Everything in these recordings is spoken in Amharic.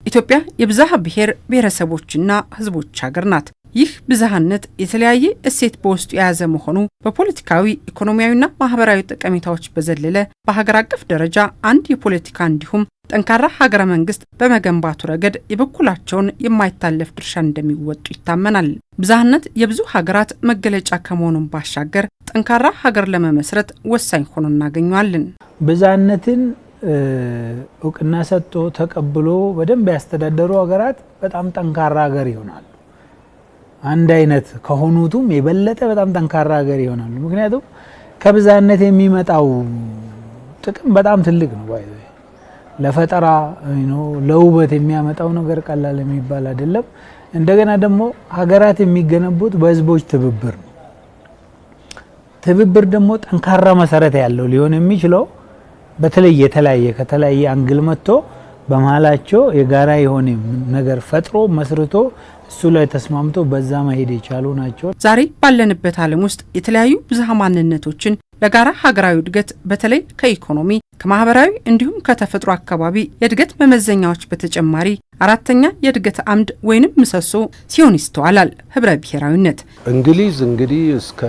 ኢትዮጵያ የብዝሃ ብሔር ብሔረሰቦችና ህዝቦች ሀገር ናት። ይህ ብዝሃነት የተለያየ እሴት በውስጡ የያዘ መሆኑ በፖለቲካዊ ኢኮኖሚያዊና ማህበራዊ ጠቀሜታዎች በዘለለ በሀገር አቀፍ ደረጃ አንድ የፖለቲካ እንዲሁም ጠንካራ ሀገረ መንግስት በመገንባቱ ረገድ የበኩላቸውን የማይታለፍ ድርሻ እንደሚወጡ ይታመናል። ብዝሃነት የብዙ ሀገራት መገለጫ ከመሆኑም ባሻገር ጠንካራ ሀገር ለመመስረት ወሳኝ ሆኖ እናገኘዋለን። ብዝሃነትን እውቅና ሰጥቶ ተቀብሎ በደንብ ያስተዳደሩ ሀገራት በጣም ጠንካራ ሀገር ይሆናሉ። አንድ አይነት ከሆኑቱም የበለጠ በጣም ጠንካራ ሀገር ይሆናሉ። ምክንያቱም ከብዝሃነት የሚመጣው ጥቅም በጣም ትልቅ ነው። ለፈጠራ ለውበት የሚያመጣው ነገር ቀላል የሚባል አይደለም። እንደገና ደግሞ ሀገራት የሚገነቡት በህዝቦች ትብብር ነው። ትብብር ደግሞ ጠንካራ መሰረት ያለው ሊሆን የሚችለው በተለይ ከተለያየ አንግል መጥቶ በመሃላቸው የጋራ የሆነ ነገር ፈጥሮ መስርቶ እሱ ላይ ተስማምቶ በዛ መሄድ የቻሉ ናቸው። ዛሬ ባለንበት ዓለም ውስጥ የተለያዩ ብዝሃ ማንነቶችን ለጋራ ሀገራዊ እድገት በተለይ ከኢኮኖሚ ከማህበራዊ እንዲሁም ከተፈጥሮ አካባቢ የእድገት መመዘኛዎች በተጨማሪ አራተኛ የእድገት አምድ ወይንም ምሰሶ ሲሆን ይስተዋላል ህብረ ብሔራዊነት። እንግሊዝ እንግዲህ እስከ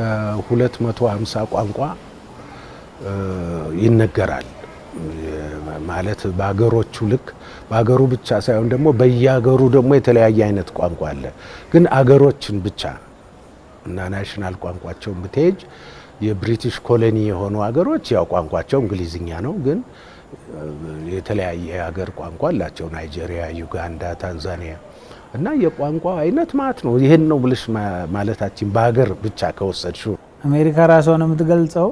250 ቋንቋ ይነገራል ማለት በአገሮቹ ልክ በአገሩ ብቻ ሳይሆን ደግሞ በየአገሩ ደግሞ የተለያየ አይነት ቋንቋ አለ። ግን አገሮችን ብቻ እና ናሽናል ቋንቋቸውን ብትሄጅ የብሪቲሽ ኮሎኒ የሆኑ አገሮች ያው ቋንቋቸው እንግሊዝኛ ነው። ግን የተለያየ ሀገር ቋንቋ አላቸው። ናይጄሪያ፣ ዩጋንዳ፣ ታንዛኒያ እና የቋንቋ አይነት ማለት ነው። ይሄን ነው ብለሽ ማለታችን በሀገር ብቻ ከወሰድሽው አሜሪካ ራሷን የምትገልጸው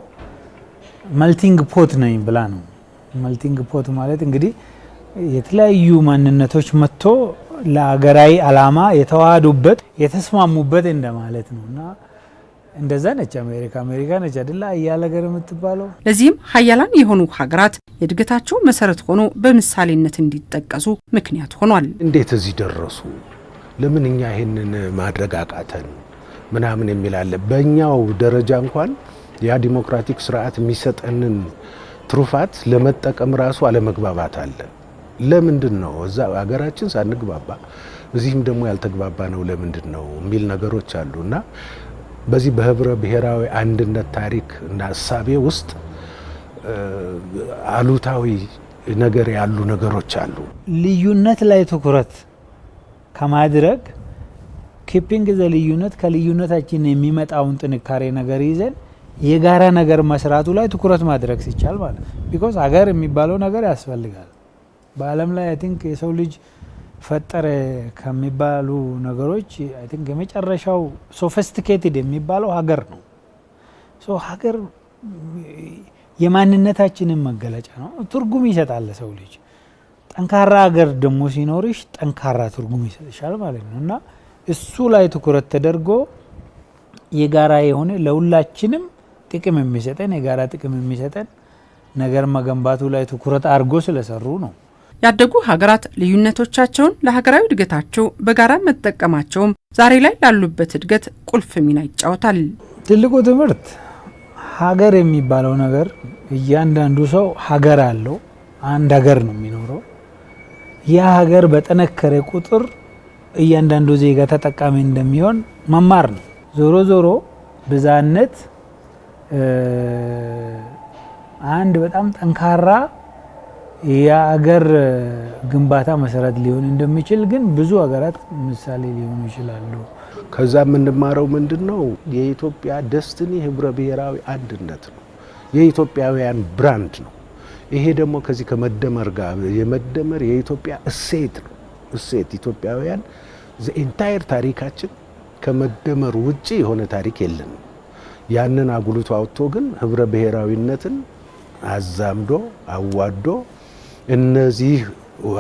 መልቲንግ ፖት ነኝ ብላ ነው። መልቲንግ ፖት ማለት እንግዲህ የተለያዩ ማንነቶች መጥቶ ለሀገራዊ ዓላማ የተዋሃዱበት የተስማሙበት እንደማለት ነውና እንደዛ ነች አሜሪካ ነች አይደል አያለ ሀገር የምትባለው። ለዚህም ሀያላን የሆኑ ሀገራት የእድገታቸው መሰረት ሆኖ በምሳሌነት እንዲጠቀሱ ምክንያት ሆኗል። እንዴት እዚህ ደረሱ? ለምን እኛ ይሄንን ማድረግ አቃተን? ምናምን የሚላለ በእኛው ደረጃ እንኳን ያ ዲሞክራቲክ ስርዓት የሚሰጠንን ትሩፋት ለመጠቀም ራሱ አለመግባባት አለ። ለምንድን ነው እዛ ሀገራችን ሳንግባባ እዚህም ደግሞ ያልተግባባ ነው ለምንድን ነው የሚል ነገሮች አሉና በዚህ በህብረ ብሔራዊ አንድነት ታሪክ እና እሳቤ ውስጥ አሉታዊ ነገር ያሉ ነገሮች አሉ። ልዩነት ላይ ትኩረት ከማድረግ ኪፒንግ ዘ ልዩነት ከልዩነታችን የሚመጣውን ጥንካሬ ነገር ይዘን የጋራ ነገር መስራቱ ላይ ትኩረት ማድረግ ሲቻል ማለት ቢኮዝ ሀገር የሚባለው ነገር ያስፈልጋል። በዓለም ላይ አይ ቲንክ የሰው ልጅ ፈጠረ ከሚባሉ ነገሮች አይ ቲንክ የመጨረሻው ሶፊስቲኬትድ የሚባለው ሀገር ነው። ሶ ሀገር የማንነታችንን መገለጫ ነው። ትርጉም ይሰጣል ሰው ልጅ። ጠንካራ ሀገር ደግሞ ሲኖርሽ ጠንካራ ትርጉም ይሰጥሻል ማለት ነው እና እሱ ላይ ትኩረት ተደርጎ የጋራ የሆነ ለሁላችንም ጥቅም የሚሰጠን የጋራ ጥቅም የሚሰጠን ነገር መገንባቱ ላይ ትኩረት አድርጎ ስለሰሩ ነው። ያደጉ ሀገራት ልዩነቶቻቸውን ለሀገራዊ እድገታቸው በጋራ መጠቀማቸውም ዛሬ ላይ ላሉበት እድገት ቁልፍ ሚና ይጫወታል። ትልቁ ትምህርት ሀገር የሚባለው ነገር እያንዳንዱ ሰው ሀገር አለው። አንድ ሀገር ነው የሚኖረው። ያ ሀገር በጠነከረ ቁጥር እያንዳንዱ ዜጋ ተጠቃሚ እንደሚሆን መማር ነው። ዞሮ ዞሮ ብዝሃነት አንድ በጣም ጠንካራ የሀገር ግንባታ መሰረት ሊሆን እንደሚችል ግን ብዙ ሀገራት ምሳሌ ሊሆኑ ይችላሉ። ከዛ የምንማረው ምንድነው? የኢትዮጵያ ደስቲኒ ህብረ ብሔራዊ አንድነት ነው። የኢትዮጵያውያን ብራንድ ነው። ይሄ ደግሞ ከዚህ ከመደመር ጋር የመደመር የኢትዮጵያ እሴት ነው። እሴት ኢትዮጵያውያን ዘኢንታየር ታሪካችን ከመደመር ውጪ የሆነ ታሪክ የለንም። ያንን አጉልቶ አውጥቶ ግን ህብረ ብሔራዊነትን አዛምዶ አዋዶ እነዚህ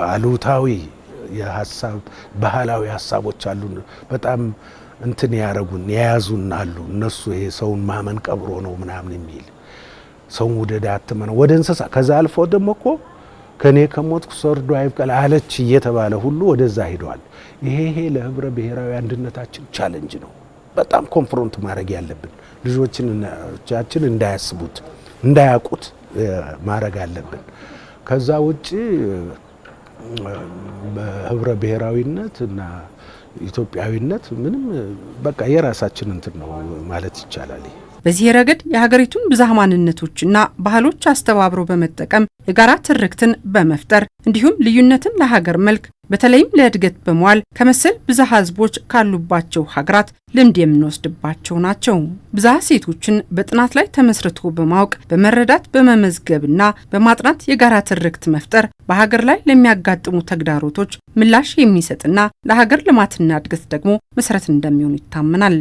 አሉታዊ የሐሳብ ባህላዊ ሐሳቦች አሉ በጣም እንትን ያረጉን የያዙን አሉ። እነሱ ይሄ ሰውን ማመን ቀብሮ ነው ምናምን የሚል ሰውን ወደዳ አትመነው ወደ እንስሳ ከዛ አልፎ ደግሞ እኮ ከኔ ከሞትኩ ሰርዶ አይብቀል አለች እየተባለ ሁሉ ወደዛ ሄደዋል። ይሄ ለህብረ ብሔራዊ አንድነታችን ቻሌንጅ ነው። በጣም ኮንፍሮንት ማድረግ ያለብን ልጆቻችን እንዳያስቡት እንዳያውቁት ማድረግ አለብን። ከዛ ውጪ በህብረ ብሔራዊነት እና ኢትዮጵያዊነት ምንም በቃ የራሳችን እንትን ነው ማለት ይቻላል። በዚህ ረገድ የሀገሪቱን ብዝሃ ማንነቶችና ባህሎች አስተባብሮ በመጠቀም የጋራ ትርክትን በመፍጠር እንዲሁም ልዩነትን ለሀገር መልክ በተለይም ለእድገት በመዋል ከመሰል ብዝሃ ህዝቦች ካሉባቸው ሀገራት ልምድ የምንወስድባቸው ናቸው። ብዝሃ ሴቶችን በጥናት ላይ ተመስርቶ በማወቅ በመረዳት በመመዝገብና በማጥናት የጋራ ትርክት መፍጠር በሀገር ላይ ለሚያጋጥሙ ተግዳሮቶች ምላሽ የሚሰጥና ለሀገር ልማትና እድገት ደግሞ መሰረት እንደሚሆን ይታመናል።